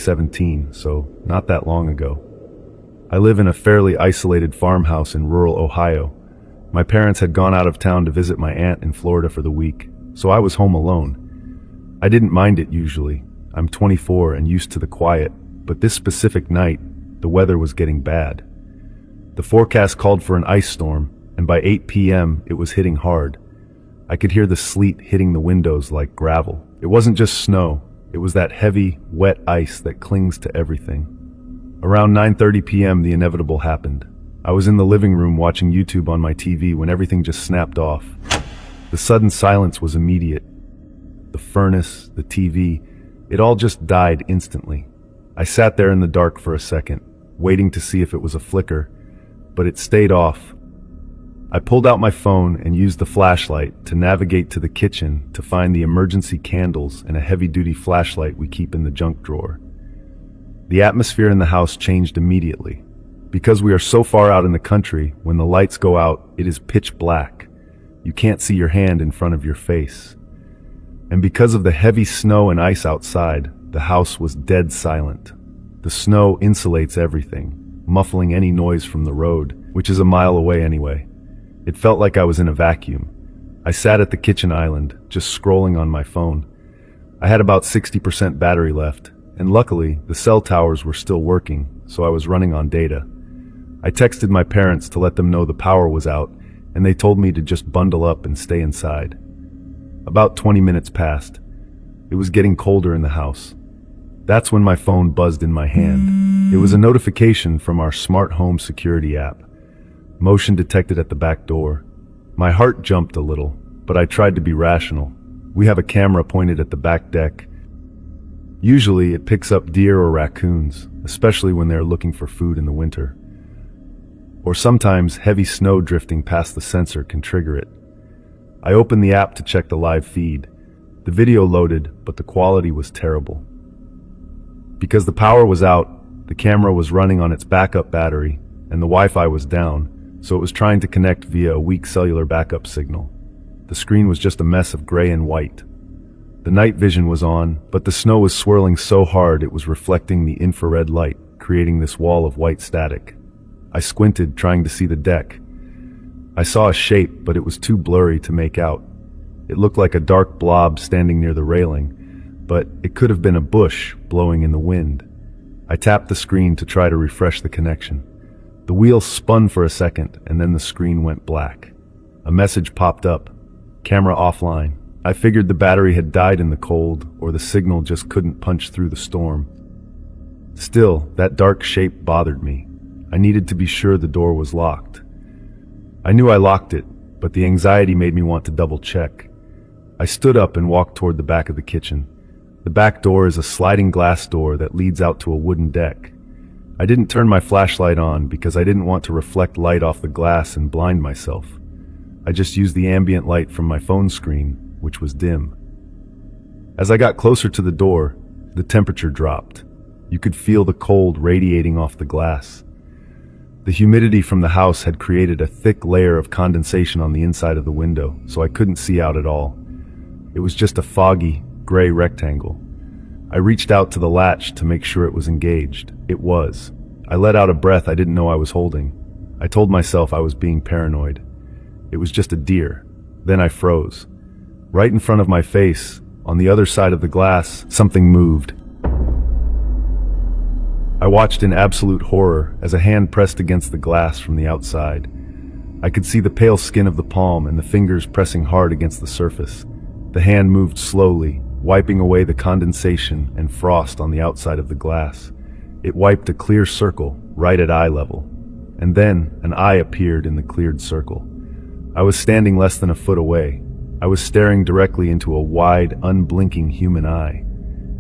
2017, so not that long ago. I live in a fairly isolated farmhouse in rural Ohio. My parents had gone out of town to visit my aunt in Florida for the week, so I was home alone. I didn't mind it usually. I'm 24 and used to the quiet, but this specific night, the weather was getting bad. The forecast called for an ice storm, and by 8 p.m. it was hitting hard. I could hear the sleet hitting the windows like gravel. It wasn't just snow, it was that heavy, wet ice that clings to everything. Around 9:30 p.m. the inevitable happened. I was in the living room watching YouTube on my TV when everything just snapped off. The sudden silence was immediate. The furnace, the TV, it all just died instantly. I sat there in the dark for a second, waiting to see if it was a flicker, but it stayed off. I pulled out my phone and used the flashlight to navigate to the kitchen to find the emergency candles and a heavy-duty flashlight we keep in the junk drawer. The atmosphere in the house changed immediately. Because we are so far out in the country, when the lights go out, it is pitch black. You can't see your hand in front of your face. And because of the heavy snow and ice outside, the house was dead silent. The snow insulates everything, muffling any noise from the road, which is a mile away anyway. It felt like I was in a vacuum. I sat at the kitchen island, just scrolling on my phone. I had about 60% battery left, and luckily, the cell towers were still working, so I was running on data. I texted my parents to let them know the power was out, and they told me to just bundle up and stay inside. About 20 minutes passed. It was getting colder in the house. That's when my phone buzzed in my hand. It was a notification from our smart home security app. Motion detected at the back door. My heart jumped a little, but I tried to be rational. We have a camera pointed at the back deck. Usually it picks up deer or raccoons, especially when they're looking for food in the winter. Or sometimes heavy snow drifting past the sensor can trigger it. I opened the app to check the live feed. The video loaded, but the quality was terrible. Because the power was out, the camera was running on its backup battery, and the Wi-Fi was down, so it was trying to connect via a weak cellular backup signal. The screen was just a mess of gray and white. The night vision was on, but the snow was swirling so hard it was reflecting the infrared light, creating this wall of white static. I squinted, trying to see the deck. I saw a shape, but it was too blurry to make out. It looked like a dark blob standing near the railing, but it could have been a bush blowing in the wind. I tapped the screen to try to refresh the connection. The wheel spun for a second, and then the screen went black. A message popped up. Camera offline. I figured the battery had died in the cold, or the signal just couldn't punch through the storm. Still, that dark shape bothered me. I needed to be sure the door was locked. I knew I locked it, but the anxiety made me want to double check. I stood up and walked toward the back of the kitchen. The back door is a sliding glass door that leads out to a wooden deck. I didn't turn my flashlight on because I didn't want to reflect light off the glass and blind myself. I just used the ambient light from my phone screen, which was dim. As I got closer to the door, the temperature dropped. You could feel the cold radiating off the glass. The humidity from the house had created a thick layer of condensation on the inside of the window, so I couldn't see out at all. It was just a foggy, gray rectangle. I reached out to the latch to make sure it was engaged. It was. I let out a breath I didn't know I was holding. I told myself I was being paranoid. It was just a deer. Then I froze. Right in front of my face, on the other side of the glass, something moved. I watched in absolute horror as a hand pressed against the glass from the outside. I could see the pale skin of the palm and the fingers pressing hard against the surface. The hand moved slowly, wiping away the condensation and frost on the outside of the glass. It wiped a clear circle right at eye level, and then an eye appeared in the cleared circle. I was standing less than a foot away. I was staring directly into a wide, unblinking human eye.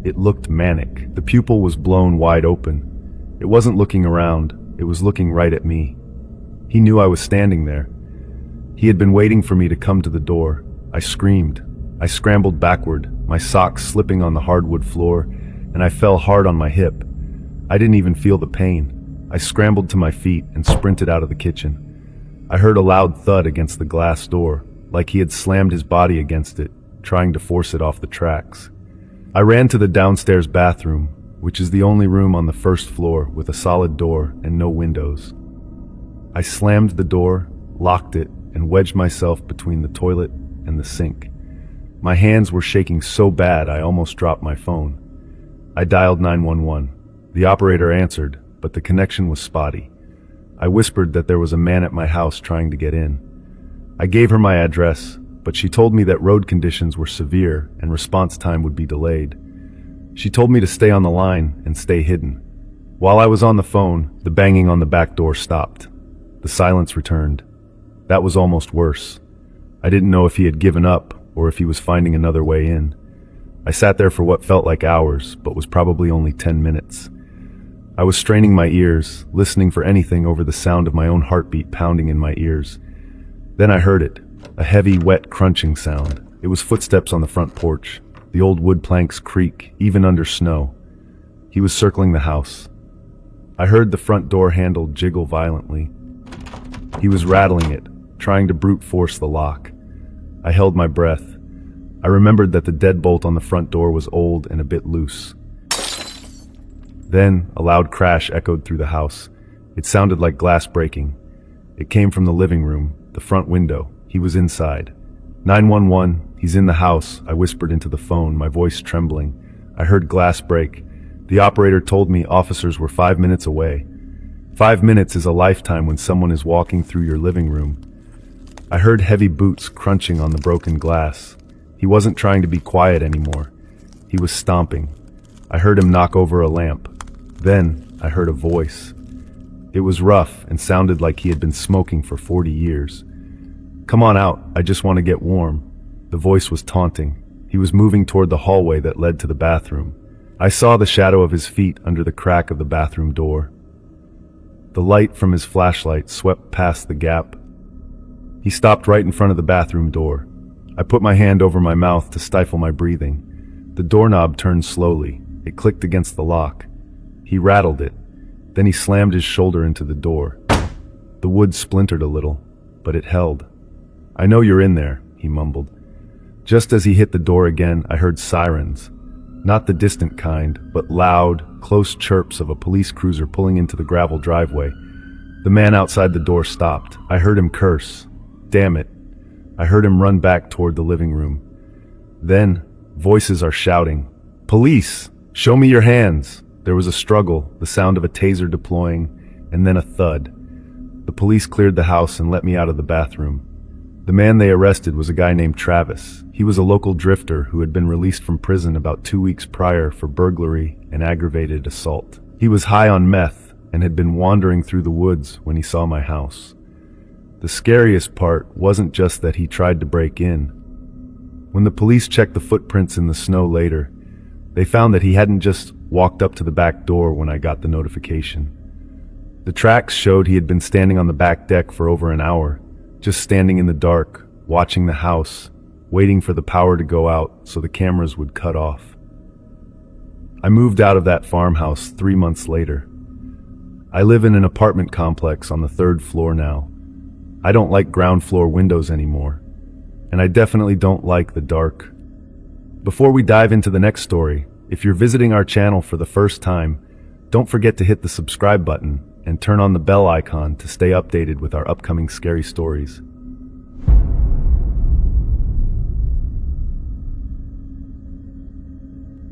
It looked manic. The pupil was blown wide open. It wasn't looking around, it was looking right at me. He knew I was standing there. He had been waiting for me to come to the door. I screamed. I scrambled backward, my socks slipping on the hardwood floor, and I fell hard on my hip. I didn't even feel the pain. I scrambled to my feet and sprinted out of the kitchen. I heard a loud thud against the glass door, like he had slammed his body against it, trying to force it off the tracks. I ran to the downstairs bathroom, which is the only room on the first floor with a solid door and no windows. I slammed the door, locked it, and wedged myself between the toilet and the sink. My hands were shaking so bad I almost dropped my phone. I dialed 911. The operator answered, but the connection was spotty. I whispered that there was a man at my house trying to get in. I gave her my address, but she told me that road conditions were severe and response time would be delayed. She told me to stay on the line and stay hidden. While I was on the phone, the banging on the back door stopped. The silence returned. That was almost worse. I didn't know if he had given up or if he was finding another way in. I sat there for what felt like hours, but was probably only 10 minutes. I was straining my ears, listening for anything over the sound of my own heartbeat pounding in my ears. Then I heard it, a heavy, wet crunching sound. It was footsteps on the front porch. The old wood planks creak, even under snow. He was circling the house. I heard the front door handle jiggle violently. He was rattling it, trying to brute force the lock. I held my breath. I remembered that the deadbolt on the front door was old and a bit loose. Then, a loud crash echoed through the house. It sounded like glass breaking. It came from the living room, the front window. He was inside. 911, he's in the house, I whispered into the phone, my voice trembling. I heard glass break. The operator told me officers were 5 minutes away. 5 minutes is a lifetime when someone is walking through your living room. I heard heavy boots crunching on the broken glass. He wasn't trying to be quiet anymore. He was stomping. I heard him knock over a lamp. Then I heard a voice. It was rough and sounded like he had been smoking for 40 years. "Come on out, I just want to get warm." The voice was taunting. He was moving toward the hallway that led to the bathroom. I saw the shadow of his feet under the crack of the bathroom door. The light from his flashlight swept past the gap. He stopped right in front of the bathroom door. I put my hand over my mouth to stifle my breathing. The doorknob turned slowly. It clicked against the lock. He rattled it. Then he slammed his shoulder into the door. The wood splintered a little, but it held. "I know you're in there," he mumbled. Just as he hit the door again, I heard sirens. Not the distant kind, but loud, close chirps of a police cruiser pulling into the gravel driveway. The man outside the door stopped. I heard him curse. Damn it. I heard him run back toward the living room. Then, voices are shouting, "Police! Show me your hands!" There was a struggle, the sound of a taser deploying, and then a thud. The police cleared the house and let me out of the bathroom. The man they arrested was a guy named Travis. He was a local drifter who had been released from prison about 2 weeks prior for burglary and aggravated assault. He was high on meth and had been wandering through the woods when he saw my house. The scariest part wasn't just that he tried to break in. When the police checked the footprints in the snow later, they found that he hadn't just walked up to the back door when I got the notification. The tracks showed he had been standing on the back deck for over an hour, just standing in the dark, watching the house, waiting for the power to go out so the cameras would cut off. I moved out of that farmhouse 3 months later. I live in an apartment complex on the 3rd floor now. I don't like ground floor windows anymore, and I definitely don't like the dark. Before we dive into the next story, if you're visiting our channel for the first time, don't forget to hit the subscribe button and turn on the bell icon to stay updated with our upcoming scary stories.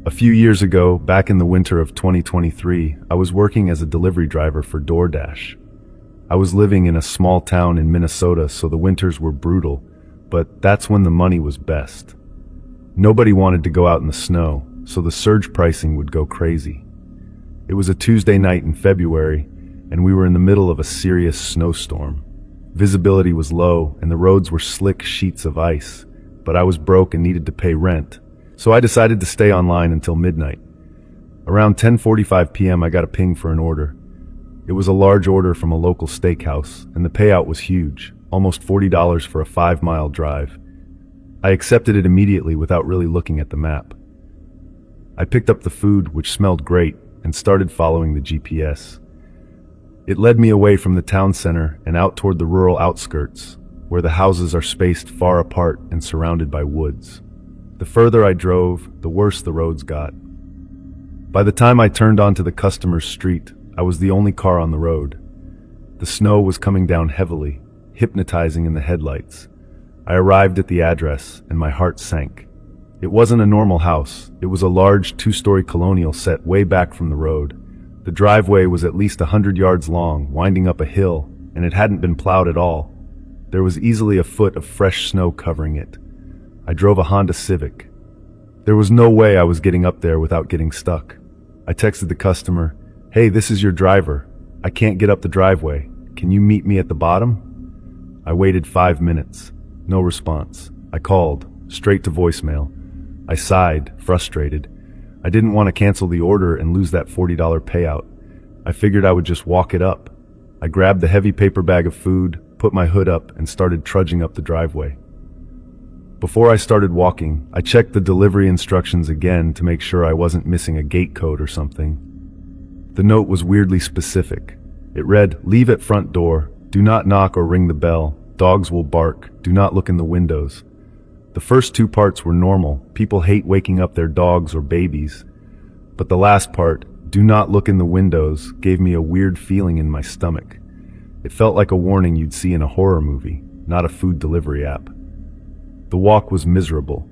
A few years ago, back in the winter of 2023, I was working as a delivery driver for DoorDash. I was living in a small town in Minnesota, so the winters were brutal, but that's when the money was best. Nobody wanted to go out in the snow, so the surge pricing would go crazy. It was a Tuesday night in February, and we were in the middle of a serious snowstorm. Visibility was low, and the roads were slick sheets of ice, but I was broke and needed to pay rent, so I decided to stay online until midnight. Around 10:45 p.m. I got a ping for an order. It was a large order from a local steakhouse, and the payout was huge, almost $40 for a 5-mile drive. I accepted it immediately without really looking at the map. I picked up the food, which smelled great, and started following the GPS. It led me away from the town center and out toward the rural outskirts, where the houses are spaced far apart and surrounded by woods. The further I drove, the worse the roads got. By the time I turned onto the customer's street, I was the only car on the road. The snow was coming down heavily, hypnotizing in the headlights. I arrived at the address, and my heart sank. It wasn't a normal house. It was a large two-story colonial set way back from the road. The driveway was at least 100 yards long, winding up a hill, and it hadn't been plowed at all. There was easily a foot of fresh snow covering it. I drove a Honda Civic. There was no way I was getting up there without getting stuck. I texted the customer, "Hey, this is your driver. I can't get up the driveway. Can you meet me at the bottom?" I waited 5 minutes. No response. I called, straight to voicemail. I sighed, frustrated. I didn't want to cancel the order and lose that $40 payout. I figured I would just walk it up. I grabbed the heavy paper bag of food, put my hood up, and started trudging up the driveway. Before I started walking, I checked the delivery instructions again to make sure I wasn't missing a gate code or something. The note was weirdly specific. It read, "Leave at front door. Do not knock or ring the bell. Dogs will bark. Do not look in the windows." The first two parts were normal. People hate waking up their dogs or babies. But the last part, "Do not look in the windows," gave me a weird feeling in my stomach. It felt like a warning you'd see in a horror movie, not a food delivery app. The walk was miserable.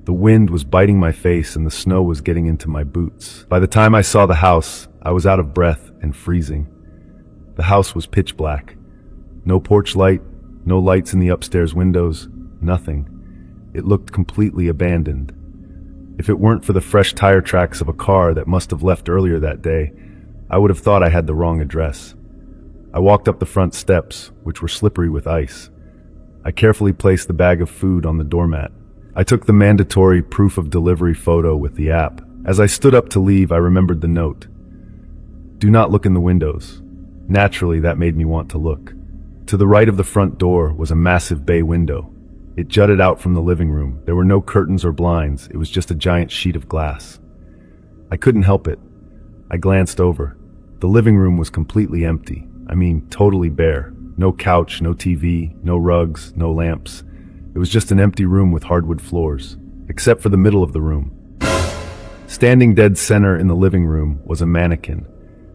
The wind was biting my face and the snow was getting into my boots. By the time I saw the house, I was out of breath and freezing. The house was pitch black. No porch light, no lights in the upstairs windows, nothing. It looked completely abandoned. If it weren't for the fresh tire tracks of a car that must have left earlier that day, I would have thought I had the wrong address. I walked up the front steps, which were slippery with ice. I carefully placed the bag of food on the doormat. I took the mandatory proof of delivery photo with the app. As I stood up to leave, I remembered the note. "Do not look in the windows." Naturally, that made me want to look. To the right of the front door was a massive bay window. It jutted out from the living room. There were no curtains or blinds. It was just a giant sheet of glass. I couldn't help it. I glanced over. The living room was completely empty. I mean, totally bare. No couch, no TV, no rugs, no lamps. It was just an empty room with hardwood floors, except for the middle of the room. Standing dead center in the living room was a mannequin.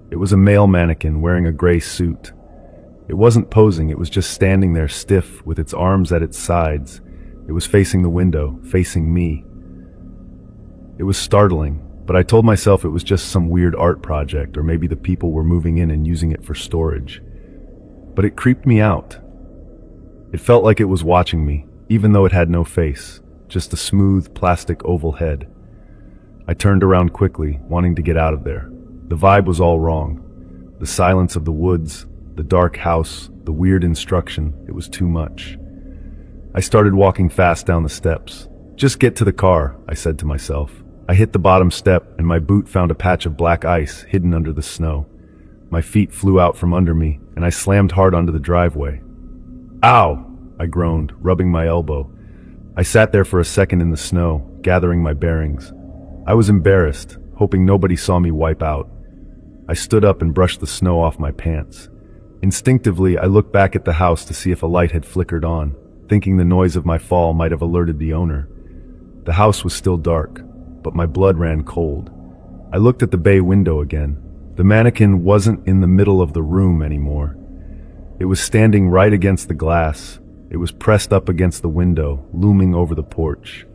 It was a male mannequin wearing a gray suit. It wasn't posing, it was just standing there stiff with its arms at its sides. It was facing the window, facing me. It was startling, but I told myself it was just some weird art project, or maybe the people were moving in and using it for storage. But it creeped me out. It felt like it was watching me, even though it had no face, just a smooth plastic oval head. I turned around quickly, wanting to get out of there. The vibe was all wrong. The silence of the woods, the dark house, the weird instruction, it was too much. I started walking fast down the steps. "Just get to the car," I said to myself. I hit the bottom step and my boot found a patch of black ice hidden under the snow. My feet flew out from under me and I slammed hard onto the driveway. "Ow!" I groaned, rubbing my elbow. I sat there for a second in the snow, gathering my bearings. I was embarrassed, hoping nobody saw me wipe out. I stood up and brushed the snow off my pants. Instinctively, I looked back at the house to see if a light had flickered on, thinking the noise of my fall might have alerted the owner. The house was still dark, but my blood ran cold. I looked at the bay window again. The mannequin wasn't in the middle of the room anymore. It was standing right against the glass. It was pressed up against the window, looming over the porch.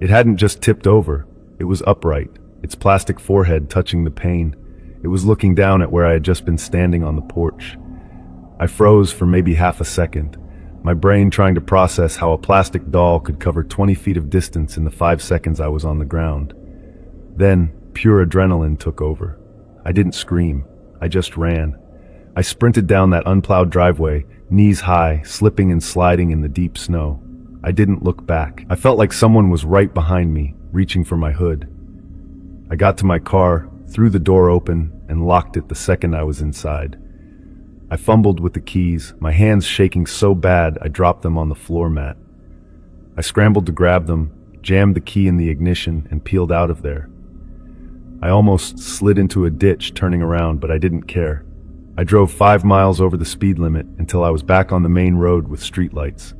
It hadn't just tipped over. It was upright, its plastic forehead touching the pane. It was looking down at where I had just been standing on the porch. I froze for maybe half a second, my brain trying to process how a plastic doll could cover 20 feet of distance in the 5 seconds I was on the ground. Then, pure adrenaline took over. I didn't scream. I just ran. I sprinted down that unplowed driveway, knees high, slipping and sliding in the deep snow. I didn't look back. I felt like someone was right behind me, reaching for my hood. I got to my car, threw the door open, and locked it the second I was inside. I fumbled with the keys, my hands shaking so bad I dropped them on the floor mat. I scrambled to grab them, jammed the key in the ignition, and peeled out of there. I almost slid into a ditch turning around, but I didn't care. I drove 5 miles over the speed limit until I was back on the main road with streetlights.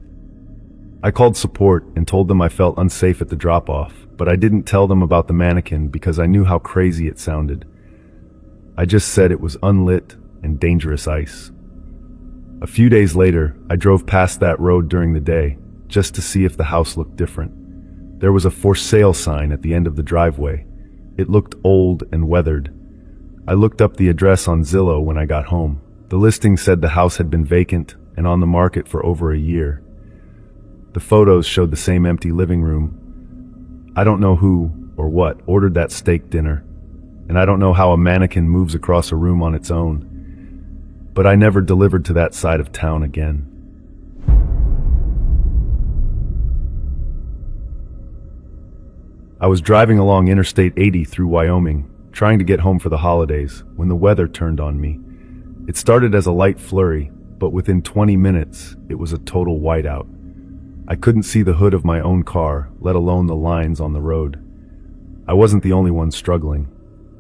I called support and told them I felt unsafe at the drop-off, but I didn't tell them about the mannequin because I knew how crazy it sounded. I just said it was unlit and dangerous ice. A few days later, I drove past that road during the day, just to see if the house looked different. There was a for sale sign at the end of the driveway. It looked old and weathered. I looked up the address on Zillow when I got home. The listing said the house had been vacant and on the market for over a year. The photos showed the same empty living room. I don't know who or what ordered that steak dinner, and I don't know how a mannequin moves across a room on its own, but I never delivered to that side of town again. I was driving along Interstate 80 through Wyoming, trying to get home for the holidays, when the weather turned on me. It started as a light flurry, but within 20 minutes, it was a total whiteout. I couldn't see the hood of my own car, let alone the lines on the road. I wasn't the only one struggling.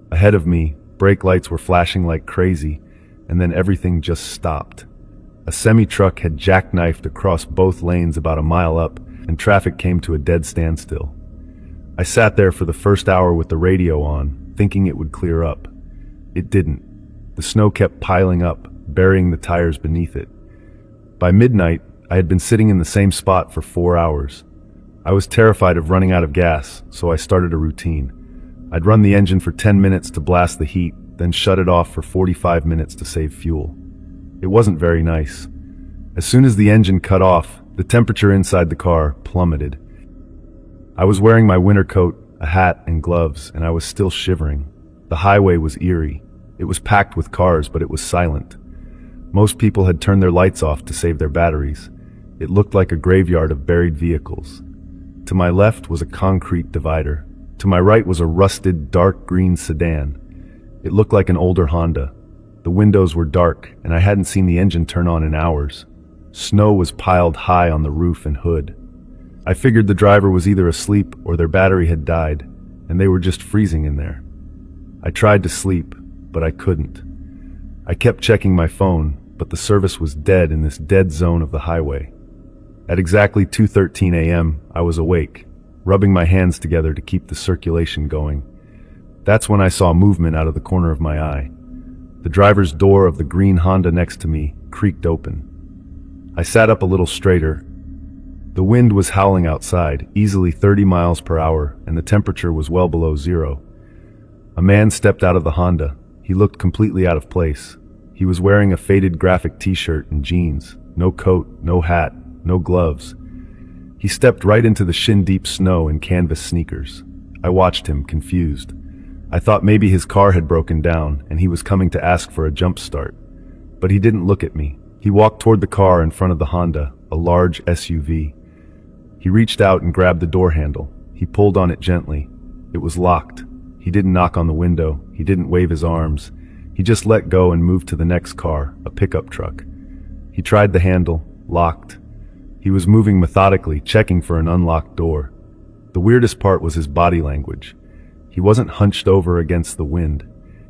Ahead of me, brake lights were flashing like crazy, and then everything just stopped. A semi-truck had jackknifed across both lanes about a mile up, and traffic came to a dead standstill. I sat there for the first hour with the radio on, thinking it would clear up. It didn't. The snow kept piling up, burying the tires beneath it. By midnight, I had been sitting in the same spot for 4 hours. I was terrified of running out of gas, so I started a routine. I'd run the engine for 10 minutes to blast the heat, then shut it off for 45 minutes to save fuel. It wasn't very nice. As soon as the engine cut off, the temperature inside the car plummeted. I was wearing my winter coat, a hat, and gloves, and I was still shivering. The highway was eerie. It was packed with cars, but it was silent. Most people had turned their lights off to save their batteries. It looked like a graveyard of buried vehicles. To my left was a concrete divider. To my right was a rusted, dark green sedan. It looked like an older Honda. The windows were dark, and I hadn't seen the engine turn on in hours. Snow was piled high on the roof and hood. I figured the driver was either asleep or their battery had died, and they were just freezing in there. I tried to sleep, but I couldn't. I kept checking my phone, but the service was dead in this dead zone of the highway. At exactly 2:13 a.m., I was awake, rubbing my hands together to keep the circulation going. That's when I saw movement out of the corner of my eye. The driver's door of the green Honda next to me creaked open. I sat up a little straighter. The wind was howling outside, easily 30 miles per hour, and the temperature was well below zero. A man stepped out of the Honda. He looked completely out of place. He was wearing a faded graphic t-shirt and jeans, no coat, no hat, no gloves. He stepped right into the shin-deep snow in canvas sneakers. I watched him, confused. I thought maybe his car had broken down and he was coming to ask for a jump start. But he didn't look at me. He walked toward the car in front of the Honda, a large SUV. He reached out and grabbed the door handle. He pulled on it gently. It was locked. He didn't knock on the window. He didn't wave his arms. He just let go and moved to the next car, a pickup truck. He tried the handle, locked. He was moving methodically, checking for an unlocked door. The weirdest part was his body language. He wasn't hunched over against the wind.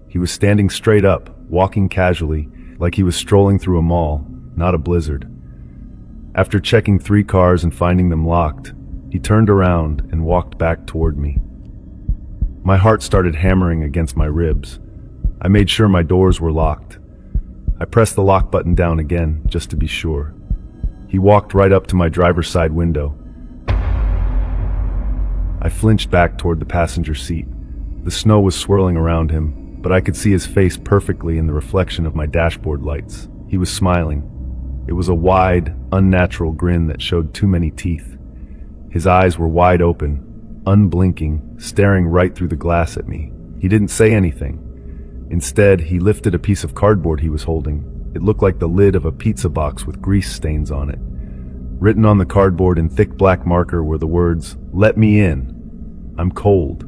He was standing straight up, walking casually, like he was strolling through a mall, not a blizzard. After checking 3 cars and finding them locked, he turned around and walked back toward me. My heart started hammering against my ribs. I made sure my doors were locked. I pressed the lock button down again, just to be sure. He walked right up to my driver's side window. I flinched back toward the passenger seat. The snow was swirling around him, but I could see his face perfectly in the reflection of my dashboard lights. He was smiling. It was a wide, unnatural grin that showed too many teeth. His eyes were wide open, unblinking, staring right through the glass at me. He didn't say anything. Instead, he lifted a piece of cardboard he was holding. It looked like the lid of a pizza box with grease stains on it. Written on the cardboard in thick black marker were the words, "Let me in. I'm cold."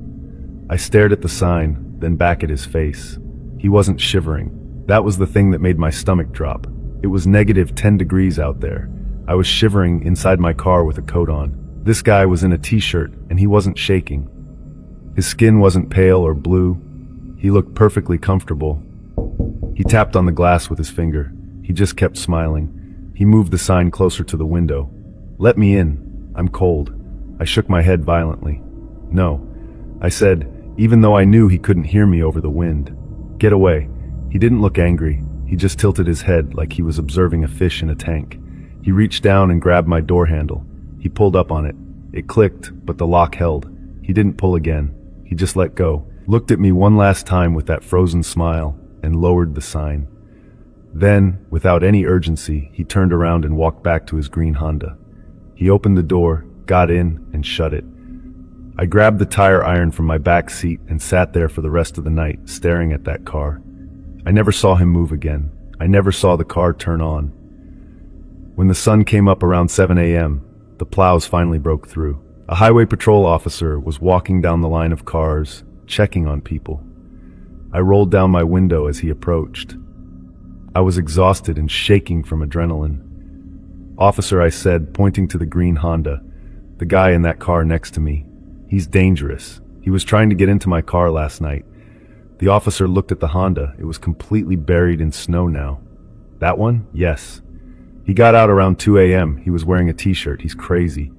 I stared at the sign, then back at his face. He wasn't shivering. That was the thing that made my stomach drop. It was negative 10 degrees out there. I was shivering inside my car with a coat on. This guy was in a t-shirt, and he wasn't shaking. His skin wasn't pale or blue. He looked perfectly comfortable. He tapped on the glass with his finger. He just kept smiling. He moved the sign closer to the window. "Let me in." I'm cold. I shook my head violently. No. I said, even though I knew he couldn't hear me over the wind. Get away. He didn't look angry. He just tilted his head like he was observing a fish in a tank. He reached down and grabbed my door handle. He pulled up on it. It clicked, but the lock held. He didn't pull again. He just let go, looked at me one last time with that frozen smile, and lowered the sign. Then, without any urgency, he turned around and walked back to his green Honda. He opened the door, got in, and shut it. I grabbed the tire iron from my back seat and sat there for the rest of the night, staring at that car. I never saw him move again. I never saw the car turn on. When the sun came up around 7 a.m., the plows finally broke through. A highway patrol officer was walking down the line of cars, checking on people. I rolled down my window as he approached. I was exhausted and shaking from adrenaline. "Officer," I said, pointing to the green Honda, "the guy in that car next to me. He's dangerous. He was trying to get into my car last night." The officer looked at the Honda. It was completely buried in snow now. "That one?" "Yes. He got out around 2 a.m. He was wearing a t-shirt. He's crazy."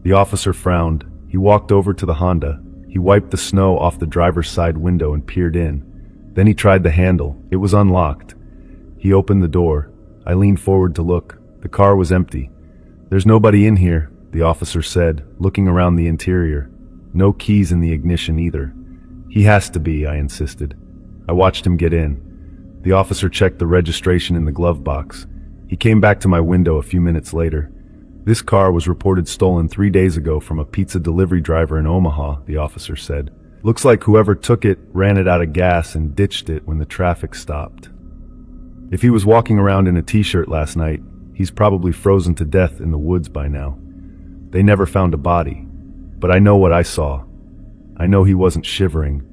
The officer frowned. He walked over to the Honda. He wiped the snow off the driver's side window and peered in. Then he tried the handle. It was unlocked. He opened the door. I leaned forward to look. The car was empty. "There's nobody in here," the officer said, looking around the interior. "No keys in the ignition either." "He has to be," I insisted. I watched him get in. The officer checked the registration in the glove box. He came back to my window a few minutes later. "This car was reported stolen 3 days ago from a pizza delivery driver in Omaha," the officer said. "Looks like whoever took it ran it out of gas and ditched it when the traffic stopped. If he was walking around in a t-shirt last night, he's probably frozen to death in the woods by now. They never found a body. But I know what I saw. I know he wasn't shivering.